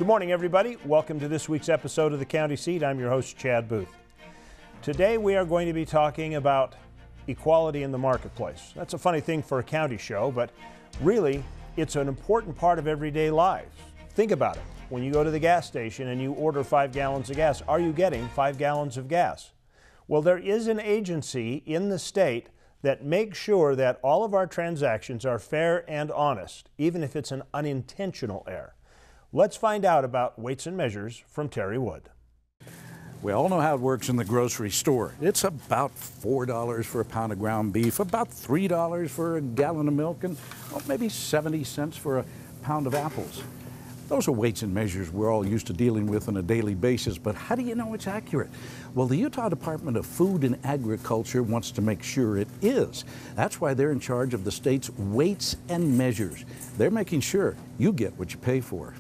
morning, everybody. Welcome to this week's episode of The County Seat. I'm your host, Chad Booth. Today we are going to be talking about equality in the marketplace. That's a funny thing for a county show, but really it's an important part of everyday lives. Think about it. When you go to the gas station and you order 5 gallons of gas, are you getting 5 gallons of gas? Well, there is an agency in the state that makes sure that all of our transactions are fair and honest, even if it's an unintentional error. Let's find out about weights and measures from Terry Wood. We all know how it works in the grocery store. It's about $4 for a pound of ground beef, about $3 for a gallon of milk, and maybe 70 cents for a pound of apples. Those are weights and measures we're all used to dealing with on a daily basis, but how do you know it's accurate? Well, the Utah Department of Food and Agriculture wants to make sure it is. That's why they're in charge of the state's weights and measures. They're making sure you get what you pay for.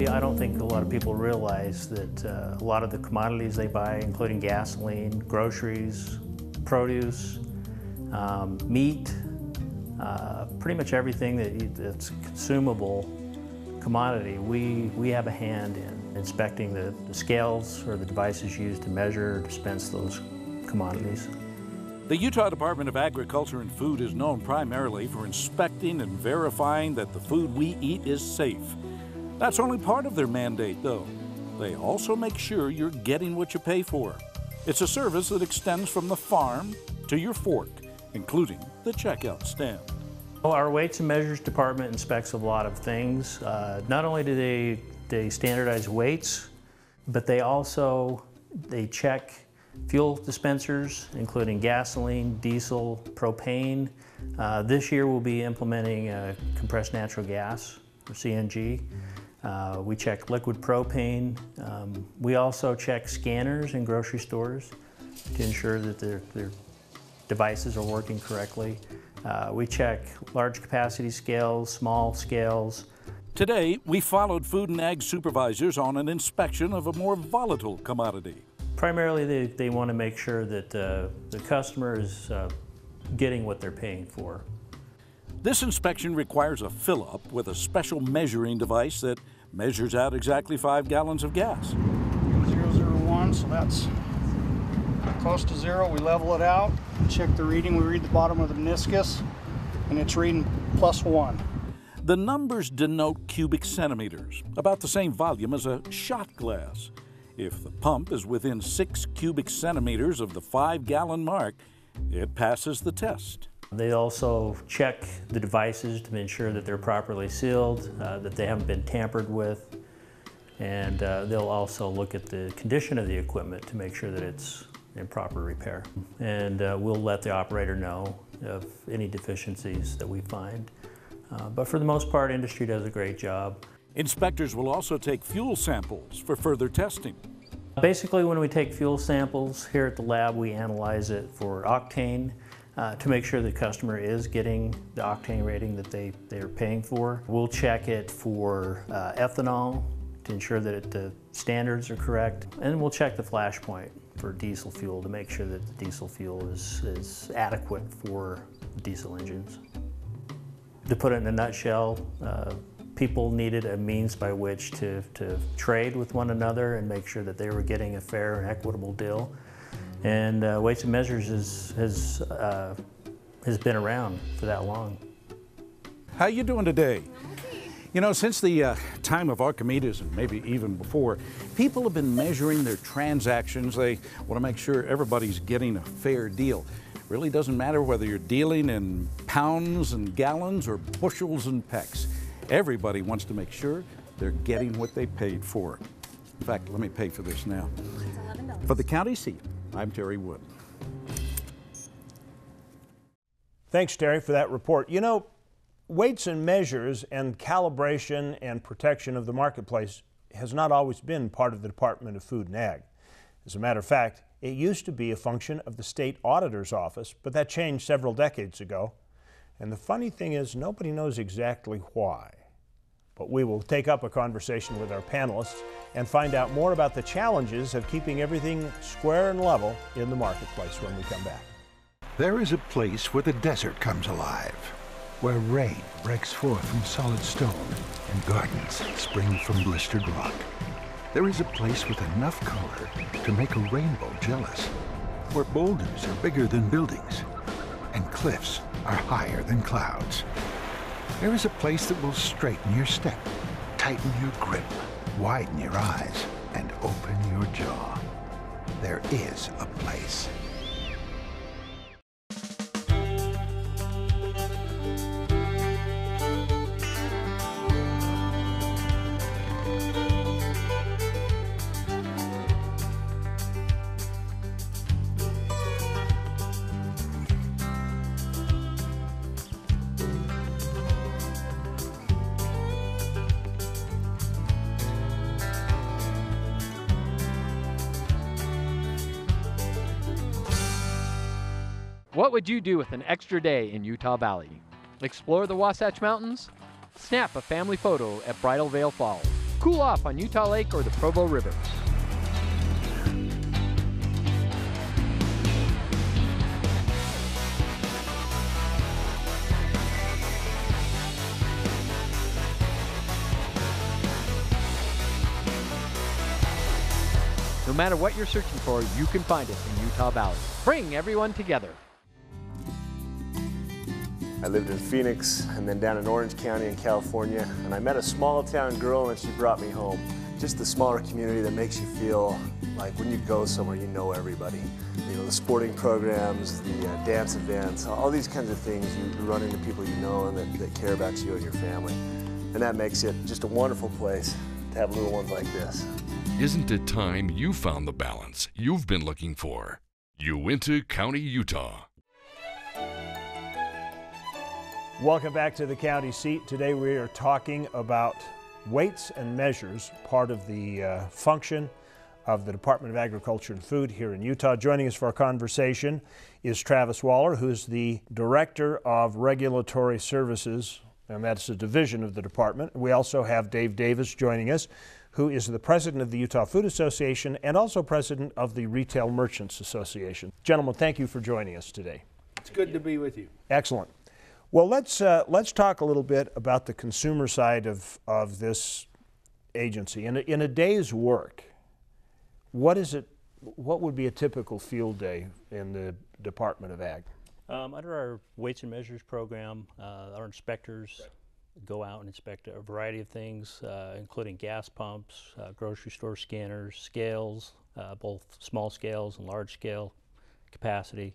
I don't think a lot of people realize that a lot of the commodities they buy, including gasoline, groceries, produce, meat, pretty much everything that's consumable commodity, we have a hand in inspecting the scales or the devices used to measure or dispense those commodities. The Utah Department of Agriculture and Food is known primarily for inspecting and verifying that the food we eat is safe. That's only part of their mandate, though. They also make sure you're getting what you pay for. It's a service that extends from the farm to your fork, including the checkout stand. Well, our weights and measures department inspects a lot of things. Not only do they standardize weights, but they check fuel dispensers, including gasoline, diesel, propane. This year we'll be implementing compressed natural gas, or CNG. We check liquid propane. We also check scanners in grocery stores to ensure that their devices are working correctly. We check large capacity scales, small scales. Today, we followed food and ag supervisors on an inspection of a more volatile commodity. Primarily, they want to make sure that the customer is getting what they're paying for. This inspection requires a fill-up with a special measuring device that measures out exactly 5 gallons of gas. 001, so that's close to 0. We level it out, check the reading. We read the bottom of the meniscus, and it's reading +1. The numbers denote cubic centimeters, about the same volume as a shot glass. If the pump is within 6 cubic centimeters of the 5-gallon mark, it passes the test. They also check the devices to ensure that they're properly sealed, that they haven't been tampered with, and they'll also look at the condition of the equipment to make sure that it's in proper repair. And we'll let the operator know of any deficiencies that we find. But for the most part, industry does a great job. Inspectors will also take fuel samples for further testing. Basically, when we take fuel samples here at the lab, we analyze it for octane, to make sure the customer is getting the octane rating that they're paying for. We'll check it for ethanol to ensure that the standards are correct. And we'll check the flash point for diesel fuel to make sure that the diesel fuel is adequate for diesel engines. To put it in a nutshell, people needed a means by which to trade with one another and make sure that they were getting a fair and equitable deal. And Weights and Measures has been around for that long. How you doing today? You know, since the time of Archimedes, and maybe even before, people have been measuring their transactions. They want to make sure everybody's getting a fair deal. It really doesn't matter whether you're dealing in pounds and gallons or bushels and pecks. Everybody wants to make sure they're getting what they paid for. In fact, let me pay for this now. For the county seat, I'm Terry Wood. Thanks, Terry, for that report. You know, weights and measures and calibration and protection of the marketplace has not always been part of the Department of Food and Ag. As a matter of fact, it used to be a function of the state auditor's office, but that changed several decades ago. And the funny thing is, nobody knows exactly why. But we will take up a conversation with our panelists and find out more about the challenges of keeping everything square and level in the marketplace when we come back. There is a place where the desert comes alive, where rain breaks forth from solid stone and gardens spring from blistered rock. There is a place with enough color to make a rainbow jealous, where boulders are bigger than buildings and cliffs are higher than clouds. There is a place that will straighten your step, tighten your grip, widen your eyes, and open your jaw. There is a place. What would you do with an extra day in Utah Valley? Explore the Wasatch Mountains? Snap a family photo at Bridal Veil Falls. Cool off on Utah Lake or the Prevail Rivers. No matter what you're searching for, you can find it in Utah Valley. Bring everyone together. I lived in Phoenix and then down in Orange County in California, and I met a small town girl and she brought me home. Just the smaller community that makes you feel like when you go somewhere you know everybody. You know, the sporting programs, the dance events, all these kinds of things, you run into people you know and that care about you and your family. And that makes it just a wonderful place to have little ones like this. Isn't it time you found the balance you've been looking for? Uinta County, Utah. Welcome back to the county seat. Today we are talking about weights and measures, part of the function of the Department of Agriculture and Food here in Utah. Joining us for our conversation is Travis Waller, who's the Director of Regulatory Services, and that's a division of the department. We also have Dave Davis joining us, who is the President of the Utah Food Association and also President of the Retail Merchants Association. Gentlemen, thank you for joining us today. It's good to be with you. Excellent. Well, let's talk a little bit about the consumer side of this agency. In a day's work, what would be a typical field day in the Department of Ag? Under our weights and measures program, our inspectors go out and inspect a variety of things, including gas pumps, grocery store scanners, scales, both small scales and large scale capacity,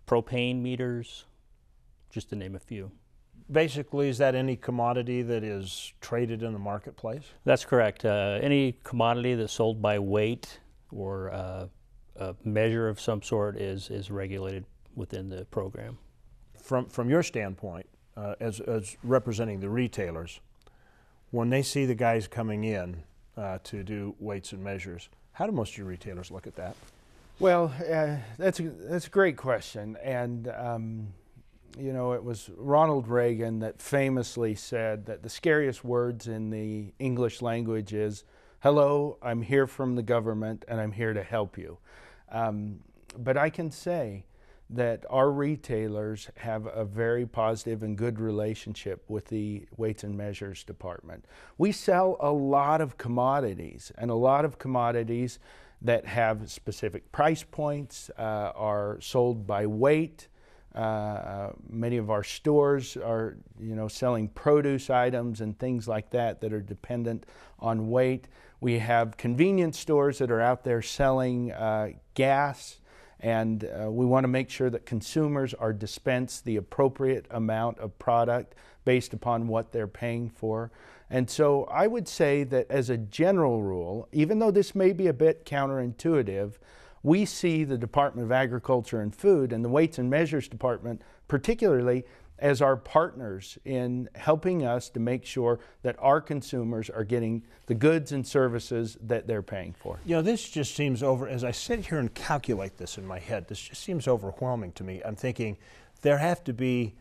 propane meters, just to name a few. Basically, is that any commodity that is traded in the marketplace? That's correct. Any commodity that's sold by weight or a measure of some sort is regulated within the program. From your standpoint, as representing the retailers, when they see the guys coming in to do weights and measures, how do most of your retailers look at that? Well, that's a great question, and you know, it was Ronald Reagan that famously said that the scariest words in the English language is, "Hello, I'm here from the government and I'm here to help you." But I can say that our retailers have a very positive and good relationship with the Weights and Measures Department. We sell a lot of commodities, and a lot of commodities that have specific price points are sold by weight. Many of our stores are, you know, selling produce items and things like that that are dependent on weight. We have convenience stores that are out there selling gas, and we want to make sure that consumers are dispensed the appropriate amount of product based upon what they're paying for. And so I would say that as a general rule, even though this may be a bit counterintuitive, we see the Department of Agriculture and Food and the Weights and Measures Department particularly as our partners in helping us to make sure that our consumers are getting the goods and services that they're paying for. You know, this just seems as I sit here and calculate this in my head, this just seems overwhelming to me. I'm thinking there have to be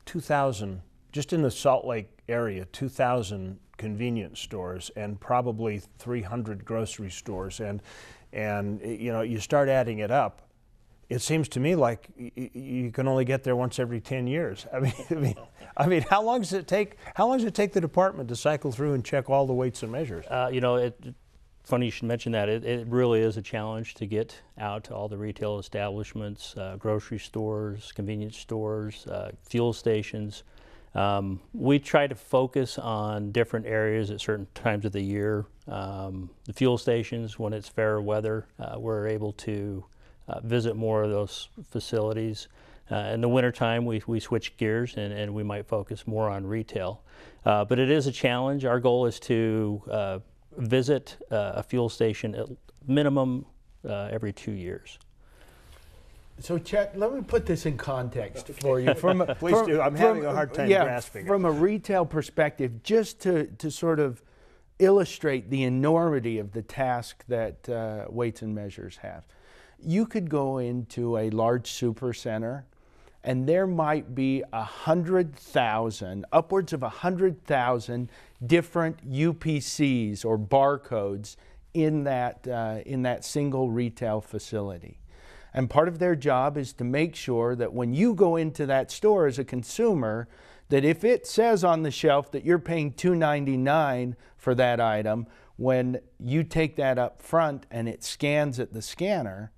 2,000 just in the Salt Lake area, 2,000 convenience stores and probably 300 grocery stores, and you know, you start adding it up, it seems to me like you can only get there once every 10 years. I mean, how long does it take? How long does it take the department to cycle through and check all the weights and measures? You know, funny you should mention that. It really is a challenge to get out to all the retail establishments, grocery stores, convenience stores, fuel stations. We try to focus on different areas at certain times of the year. The fuel stations, when it's fair weather, we're able to visit more of those facilities. In the wintertime, we switch gears and we might focus more on retail. But it is a challenge. Our goal is to visit a fuel station at minimum every 2 years. So, Chet, let me put this in context for you. Please do. I'm having a hard time grasping it. From a retail perspective, just to sort of illustrate the enormity of the task that weights and measures have. You could go into a large super center, and there might be 100,000, upwards of 100,000 different UPCs or barcodes in that single retail facility. And part of their job is to make sure that when you go into that store as a consumer, that if it says on the shelf that you're paying $2.99 for that item, when you take that up front and it scans at the scanner,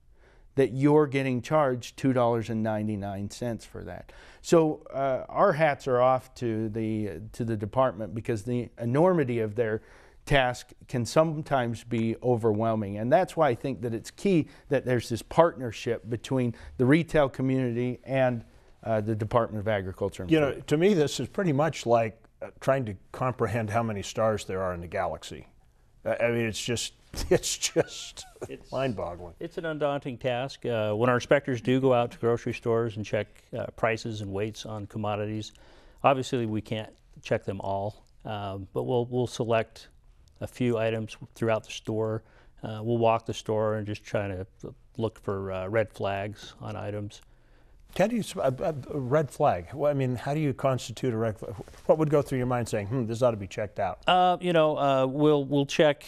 that you're getting charged $2.99 for that. So our hats are off to the department, because the enormity of their task can sometimes be overwhelming. And that's why I think that it's key that there's this partnership between the retail community and the Department of Agriculture and Food. You know, to me, this is pretty much like trying to comprehend how many stars there are in the galaxy. I mean, it's just mind-boggling. It's an undaunting task. When our inspectors do go out to grocery stores and check prices and weights on commodities, obviously we can't check them all, but we'll select a few items throughout the store. We'll walk the store and just try to look for red flags on items. How do you a red flag? Well, I mean, how do you constitute a red flag? What would go through your mind saying, this ought to be checked out? You know, we'll check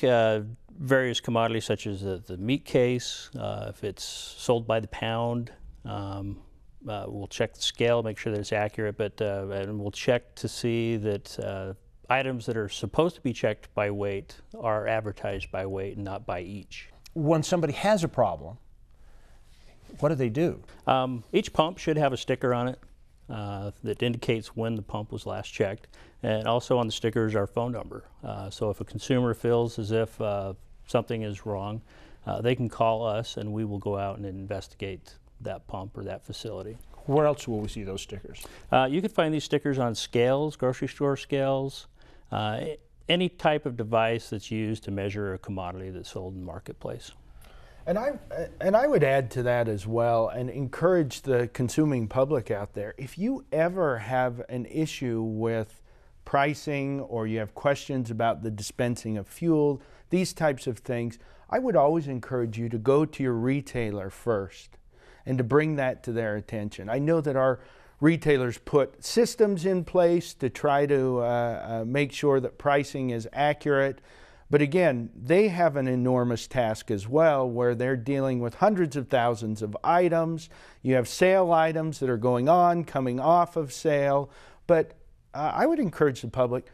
various commodities such as the meat case, if it's sold by the pound. We'll check the scale, make sure that it's accurate, but and we'll check to see that items that are supposed to be checked by weight are advertised by weight and not by each. When somebody has a problem, what do they do? Each pump should have a sticker on it that indicates when the pump was last checked, and also on the sticker is our phone number. So if a consumer feels as if something is wrong, they can call us and we will go out and investigate that pump or that facility. Where else will we see those stickers? You can find these stickers on scales, grocery store scales, any type of device that's used to measure a commodity that's sold in the marketplace. And I would add to that as well and encourage the consuming public out there, if you ever have an issue with pricing or you have questions about the dispensing of fuel, these types of things, I would always encourage you to go to your retailer first and to bring that to their attention. I know that our retailers put systems in place to try to make sure that pricing is accurate. But again, they have an enormous task as well, where they're dealing with hundreds of thousands of items. You have sale items that are going on, coming off of sale. But I would encourage the public,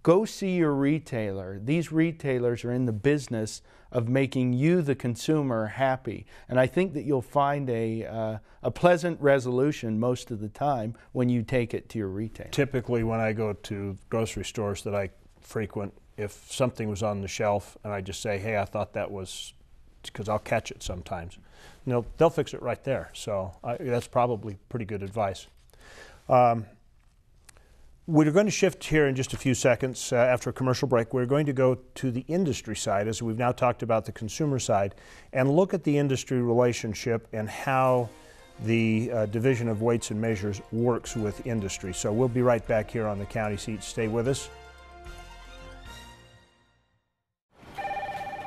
go see your retailer. These retailers are in the business of making you, the consumer, happy. And I think that you'll find a pleasant resolution most of the time when you take it to your retailer. Typically, when I go to grocery stores that I frequent, if something was on the shelf and I just say, hey, I thought that was, because I'll catch it sometimes, they'll fix it right there. So that's probably pretty good advice. We're going to shift here in just a few seconds after a commercial break. We're going to go to the industry side, as we've now talked about the consumer side, and look at the industry relationship and how the Division of Weights and Measures works with industry. So we'll be right back here on the County Seat. Stay with us.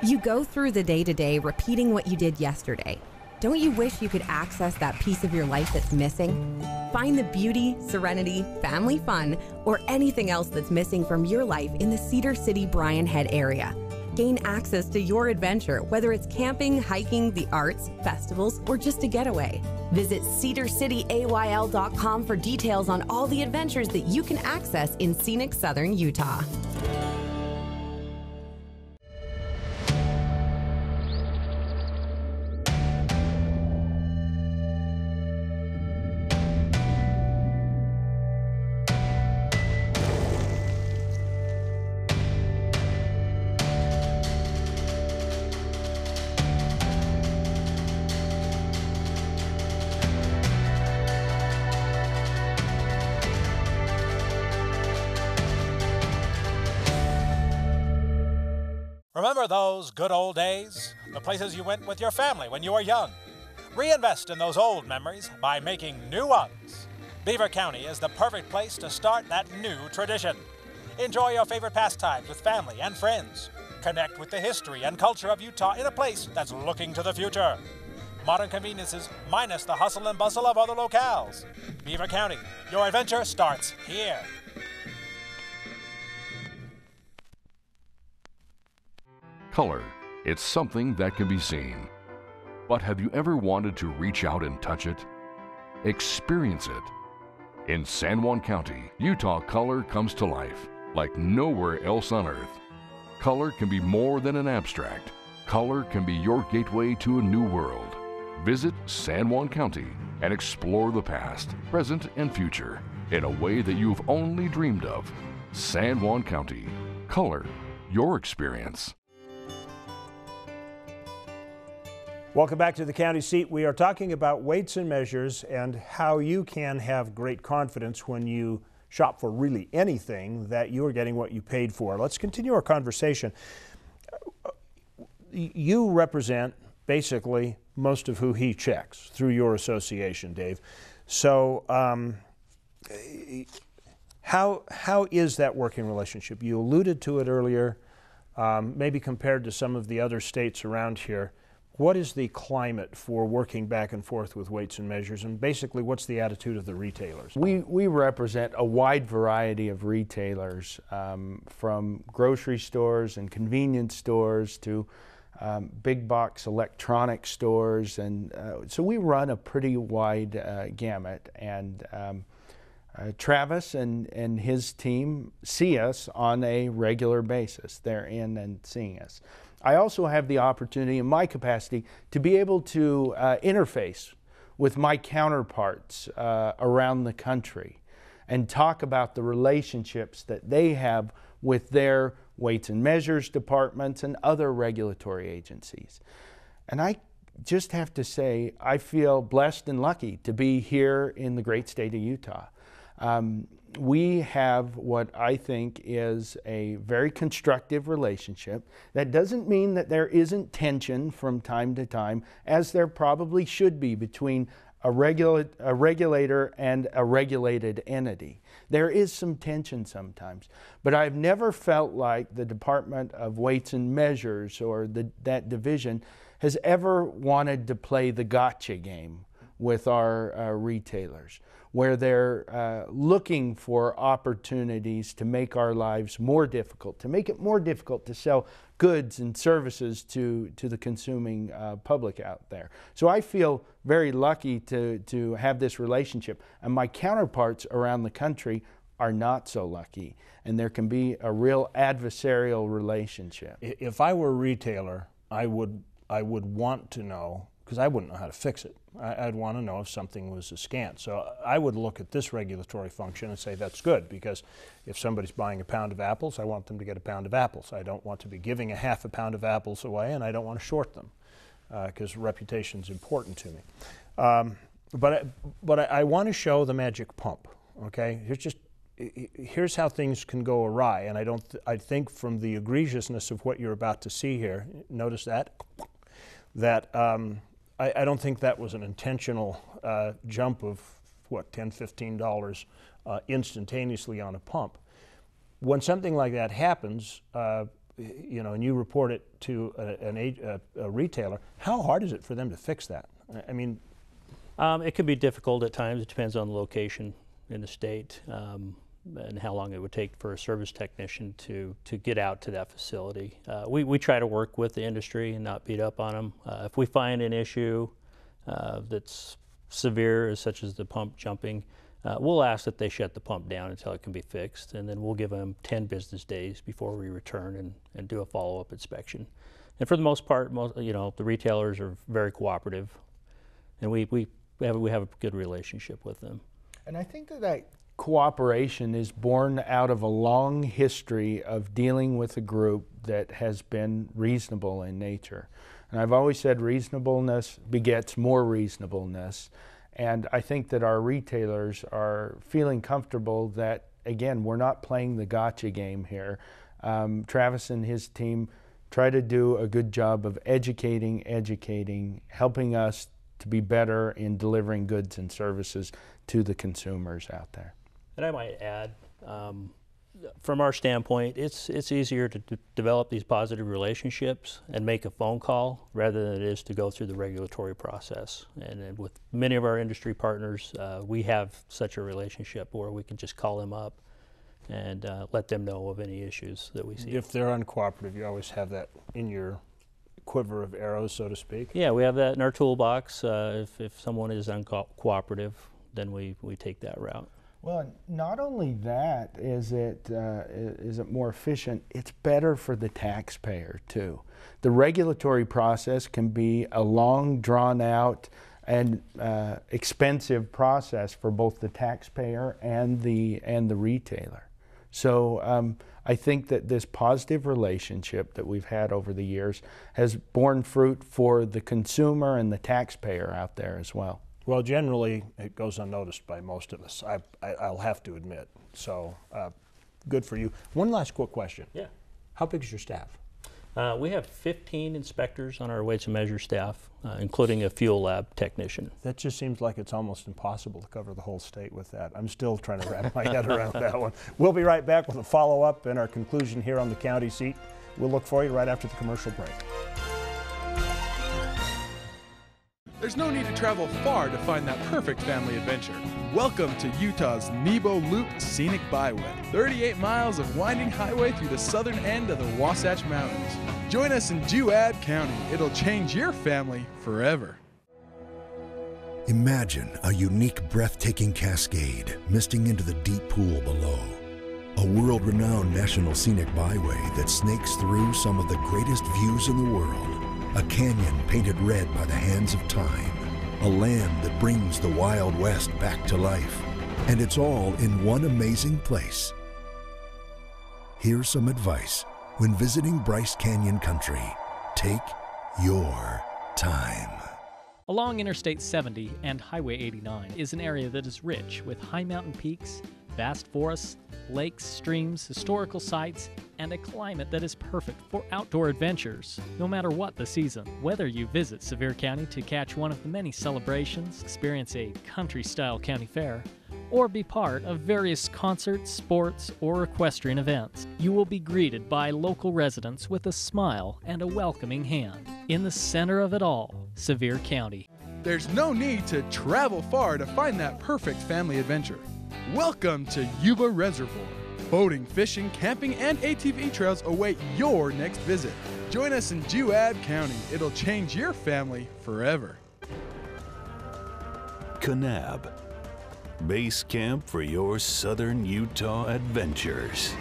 You go through the day-to-day repeating what you did yesterday. Don't you wish you could access that piece of your life that's missing? Find the beauty, serenity, family fun, or anything else that's missing from your life in the Cedar City Bryan Head area. Gain access to your adventure, whether it's camping, hiking, the arts, festivals, or just a getaway. Visit cedarcityayl.com for details on all the adventures that you can access in scenic southern Utah. Remember those good old days? The places you went with your family when you were young? Reinvest in those old memories by making new ones. Beaver County is the perfect place to start that new tradition. Enjoy your favorite pastimes with family and friends. Connect with the history and culture of Utah in a place that's looking to the future. Modern conveniences minus the hustle and bustle of other locales. Beaver County, your adventure starts here. Color, it's something that can be seen. But have you ever wanted to reach out and touch it? Experience it. In San Juan County, Utah, color comes to life like nowhere else on earth. Color can be more than an abstract. Color can be your gateway to a new world. Visit San Juan County and explore the past, present, and future in a way that you've only dreamed of. San Juan County. Color your experience. Welcome back to the county seat. We are talking about weights and measures and how you can have great confidence when you shop for really anything that you are getting what you paid for. Let's continue our conversation. You represent basically most of who he checks through your association, Dave. So how is that working relationship? You alluded to it earlier, maybe compared to some of the other states around here. What is the climate for working back and forth with weights and measures, and basically what's the attitude of the retailers? We represent a wide variety of retailers, from grocery stores and convenience stores to big box electronic stores, and so we run a pretty wide gamut, and Travis and his team see us on a regular basis. They're in and seeing us. I also have the opportunity in my capacity to be able to interface with my counterparts around the country and talk about the relationships that they have with their weights and measures departments and other regulatory agencies. And I just have to say, I feel blessed and lucky to be here in the great state of Utah. We have what I think is a very constructive relationship. That doesn't mean that there isn't tension from time to time, as there probably should be between a regulator and a regulated entity. There is some tension sometimes, but I've never felt like the Department of Weights and Measures or that division has ever wanted to play the gotcha game with our retailers, where they're looking for opportunities to make our lives more difficult, to make it more difficult to sell goods and services to the consuming public out there. So I feel very lucky to have this relationship, and my counterparts around the country are not so lucky, and there can be a real adversarial relationship. If I were a retailer, I would want to know, because I wouldn't know how to fix it. I'd want to know if something was askant. So I would look at this regulatory function and say that's good, because if somebody's buying a pound of apples, I want them to get a pound of apples. I don't want to be giving a half a pound of apples away, and I don't want to short them, because reputation is important to me. But I want to show the magic pump. Okay, here's how things can go awry, and I think from the egregiousness of what you're about to see here, notice that I don't think that was an intentional jump of, what, $10, $15 instantaneously on a pump. When something like that happens, you know, and you report it to a retailer, how hard is it for them to fix that? I mean, It can be difficult at times. It depends on the location in the state and how long it would take for a service technician to get out to that facility. We try to work with the industry and not beat up on them. If we find an issue that's severe, such as the pump jumping, we'll ask that they shut the pump down until it can be fixed, and then we'll give them 10 business days before we return and do a follow-up inspection. And for the most part, the retailers are very cooperative, and we have a good relationship with them. And I think that cooperation is born out of a long history of dealing with a group that has been reasonable in nature. And I've always said reasonableness begets more reasonableness. And I think that our retailers are feeling comfortable that, again, we're not playing the gotcha game here. Travis and his team try to do a good job of educating, helping us to be better in delivering goods and services to the consumers out there. And I might add, from our standpoint, it's easier to develop these positive relationships and make a phone call rather than it is to go through the regulatory process. And with many of our industry partners, we have such a relationship where we can just call them up and let them know of any issues that we see. If they're uncooperative, you always have that in your quiver of arrows, so to speak? Yeah, we have that in our toolbox. If someone is uncooperative, then we take that route. Well, not only that is it more efficient, it's better for the taxpayer too. The regulatory process can be a long, drawn-out and expensive process for both the taxpayer and the retailer. So I think that this positive relationship that we've had over the years has borne fruit for the consumer and the taxpayer out there as well. Well, generally, it goes unnoticed by most of us, I'll have to admit. So, good for you. One last quick question. Yeah. How big is your staff? We have 15 inspectors on our weights and measure staff, including a fuel lab technician. That just seems like it's almost impossible to cover the whole state with that. I'm still trying to wrap my head around that one. We'll be right back with a follow-up and our conclusion here on the county seat. We'll look for you right after the commercial break. There's no need to travel far to find that perfect family adventure. Welcome to Utah's Nebo Loop Scenic Byway. 38 miles of winding highway through the southern end of the Wasatch Mountains. Join us in Juad County. It'll change your family forever. Imagine a unique, breathtaking cascade misting into the deep pool below. A world-renowned national scenic byway that snakes through some of the greatest views in the world. A canyon painted red by the hands of time. A land that brings the Wild West back to life. And it's all in one amazing place. Here's some advice. When visiting Bryce Canyon Country, take your time. Along Interstate 70 and Highway 89 is an area that is rich with high mountain peaks, vast forests, lakes, streams, historical sites, and a climate that is perfect for outdoor adventures, no matter what the season. Whether you visit Sevier County to catch one of the many celebrations, experience a country-style county fair, or be part of various concerts, sports, or equestrian events, you will be greeted by local residents with a smile and a welcoming hand. In the center of it all, Sevier County. There's no need to travel far to find that perfect family adventure. Welcome to Yuba Reservoir. Boating, fishing, camping, and ATV trails await your next visit. Join us in Juad County. It'll change your family forever. Kanab, base camp for your southern Utah adventures.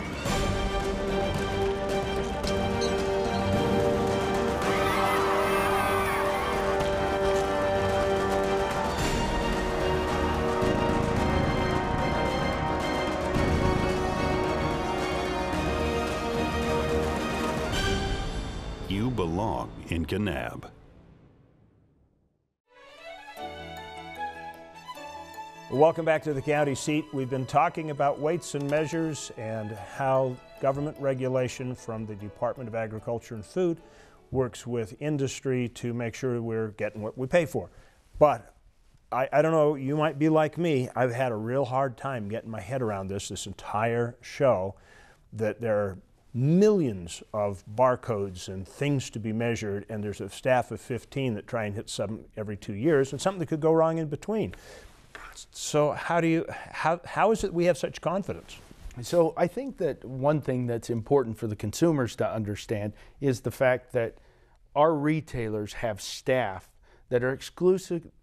You belong in Kanab. Welcome back to the county seat. We've been talking about weights and measures and how government regulation from the Department of Agriculture and Food works with industry to make sure we're getting what we pay for. But I don't know, you might be like me. I've had a real hard time getting my head around this entire show, that there are millions of barcodes and things to be measured, and there's a staff of 15 that try and hit some every 2 years, and something that could go wrong in between. So how is it we have such confidence? So I think that one thing that's important for the consumers to understand is the fact that our retailers have staff that are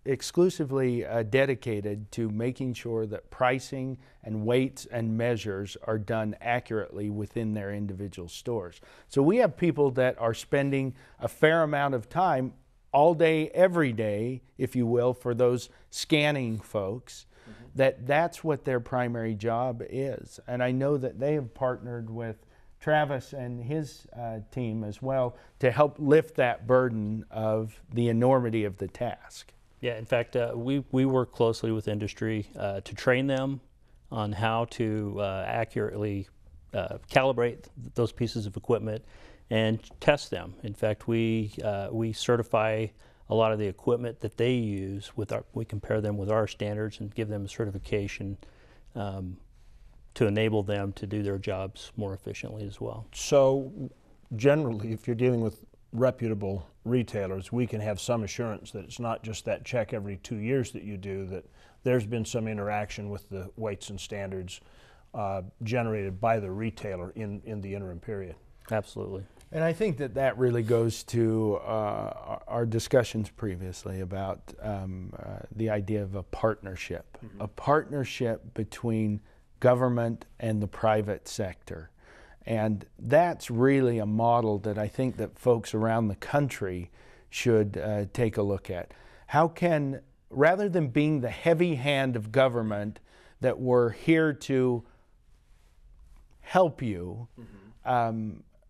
exclusively dedicated to making sure that pricing and weights and measures are done accurately within their individual stores. So we have people that are spending a fair amount of time all day, every day, if you will, for those scanning folks, that's what their primary job is. And I know that they have partnered with Travis and his team as well to help lift that burden of the enormity of the task. Yeah, in fact, we work closely with industry to train them on how to accurately calibrate those pieces of equipment and test them. In fact, we certify a lot of the equipment that they use we compare them with our standards and give them a certification to enable them to do their jobs more efficiently as well. So generally, if you're dealing with reputable retailers, we can have some assurance that it's not just that check every 2 years that you do, that there's been some interaction with the weights and standards generated by the retailer in the interim period. Absolutely. And I think that really goes to our discussions previously about the idea of a partnership, a partnership between government and the private sector. And that's really a model that I think that folks around the country should take a look at. How can, rather than being the heavy hand of government that we're here to help you,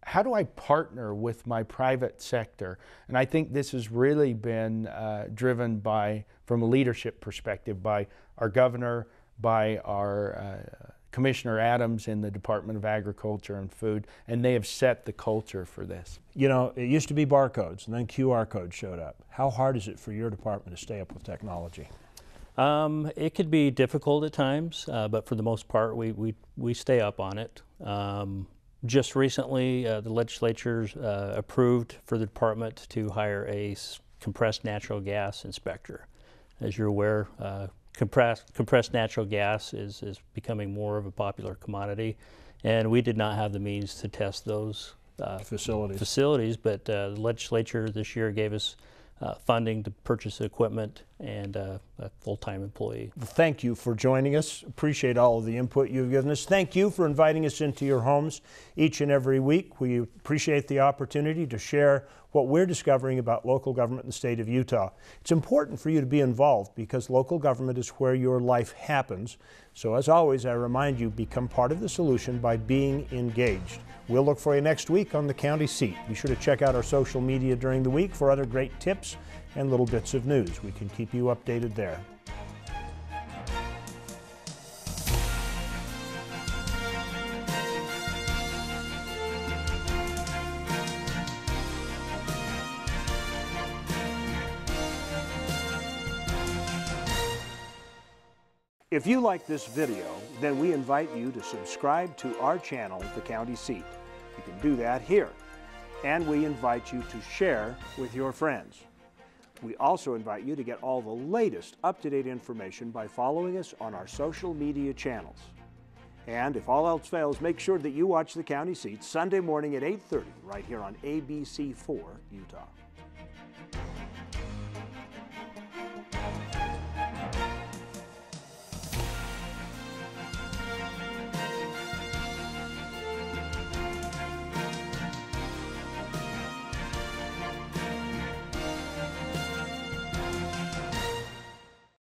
how do I partner with my private sector? And I think this has really been driven by, from a leadership perspective, by our governor, by our Commissioner Adams in the Department of Agriculture and Food, and they have set the culture for this. You know, it used to be barcodes, and then QR codes showed up. How hard is it for your department to stay up with technology? It could be difficult at times, but for the most part, we stay up on it. Just recently, the legislature approved for the department to hire a compressed natural gas inspector. As you're aware, compressed natural gas is becoming more of a popular commodity, and we did not have the means to test those facilities, but the legislature this year gave us funding to purchase equipment and a full-time employee. Thank you for joining us. Appreciate all of the input you've given us. Thank you for inviting us into your homes each and every week. We appreciate the opportunity to share what we're discovering about local government in the state of Utah. It's important for you to be involved because local government is where your life happens. So as always, I remind you, become part of the solution by being engaged. We'll look for you next week on the County Seat. Be sure to check out our social media during the week for other great tips and little bits of news. We can keep you updated there. If you like this video, then we invite you to subscribe to our channel, The County Seat. You can do that here. And we invite you to share with your friends. We also invite you to get all the latest up-to-date information by following us on our social media channels. And if all else fails, make sure that you watch The County Seat Sunday morning at 8:30 right here on ABC4 Utah.